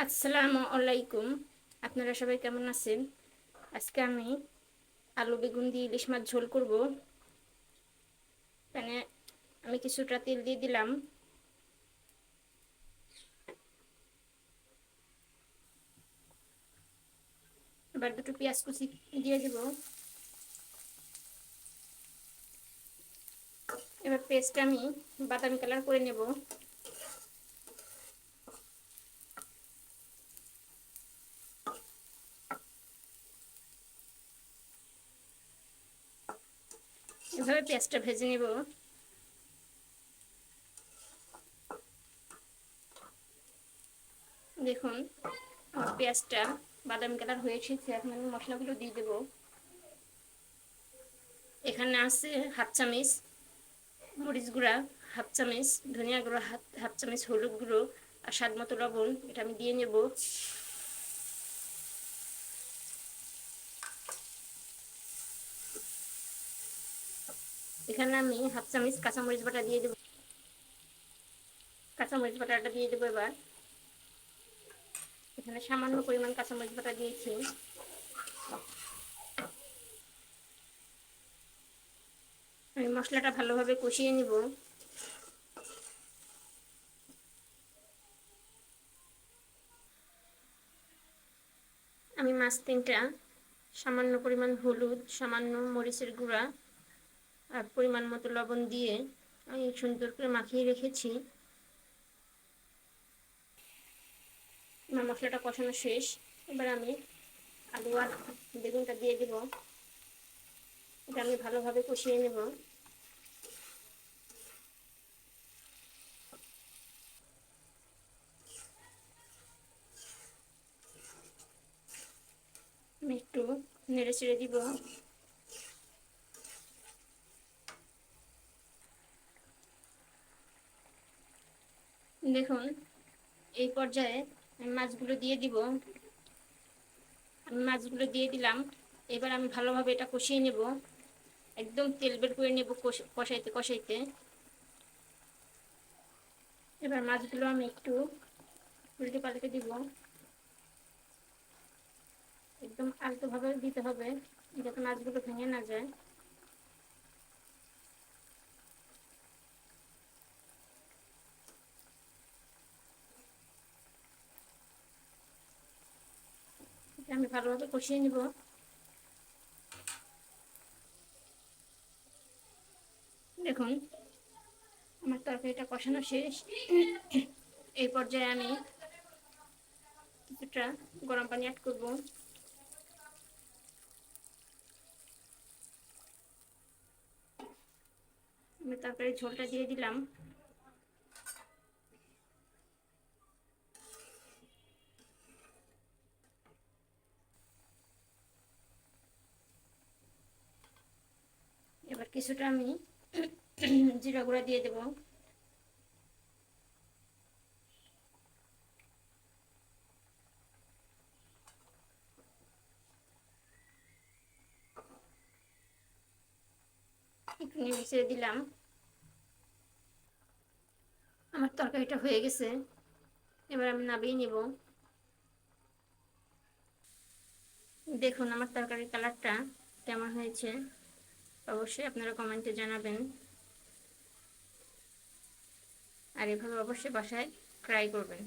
আসসালামু আলাইকুম। আপনারা সবাই কেমন আছেন? আজকে আমি আলু বেগুন দিয়ে ইলিশ মাছ ঝোল করব। এখানে আমি কিছুটা তেল দিয়ে দিলাম। এবার দুটো পেঁয়াজ কুচি দিয়ে দেব। এবার পেস্টটা আমি বাদামি কালার করে নেব। এভাবে পেঁয়াজটা ভেজে নেব। দেখুন আমার পেঁয়াজটা বাদামি কালার হয়ে এসেছে। এখন আমি মশলাগুলো দিয়ে দেব। এখানে আছে হাফ চামচ মরিচ গুঁড়া, হাফ চামচ ধনিয়া গুঁড়ো, হাফ চামচ হলুদ গুঁড়ো আর স্বাদ মতো লবণ। এটা আমি দিয়ে নেব। এখানে আমি হাফ চামচ কাঁচামরিচ বাটা দিয়ে দেবো। কাঁচামরিচ বাটাটা দিয়ে দেবো। এবার এখানে সামান্য পরিমাণ কাঁচামরিচ বাটা দিয়েছি। আমি মশলাটা ভালোভাবে কষিয়ে নিব। আমি মাছ তিনটা সামান্য পরিমাণ হলুদ, সামান্য মরিচের গুঁড়া আর পরিমাণ মতো লবণ দিয়ে আমি সুন্দর করে মাখিয়ে রেখেছি। আমার মশলাটা কষানো শেষ। এবার আমি আলু আর বেগুনটা দিয়ে দেব। এটা আমি ভালোভাবে কষিয়ে নেব। আমি একটু নেড়ে চেড়ে দিব। দেখুন এই পর্যায়ে আমি মাছগুলো দিয়ে দিব। আমি মাছগুলো দিয়ে দিলাম। এবার আমি ভালোভাবে এটা কষিয়ে নেব। একদম তেল বের করে নেব কষাইতে কষাইতে। এবার মাছগুলো আমি একটু উল্টে পাল্টে দিব। একদম আলতোভাবে দিতে হবে যাতে মাছগুলো ভেঙে না যায়। এটা আমি ভালোভাবে কষিয়ে নিব। দেখুন আমার তরকারিটা কষানো শেষ। এই পর্যায়ে আমি কিছুটা গরম পানি অ্যাড করব। আমি তরকারির ঝোলটা দিয়ে দিলাম। এবার কিছুটা আমি জিরা গুঁড়া দিয়ে দেব। একটু নেড়ে ছেড়ে দিলাম। আমার তরকারিটা হয়ে গেছে। এবার আমি নামিয়ে নেব। দেখুন আমার তরকারির কালারটা কেমন হয়েছে অবশ্যই আপনারা কমেন্টে জানাবেন। আর এভাবে অবশ্যই বাসায় ট্রাই করবেন।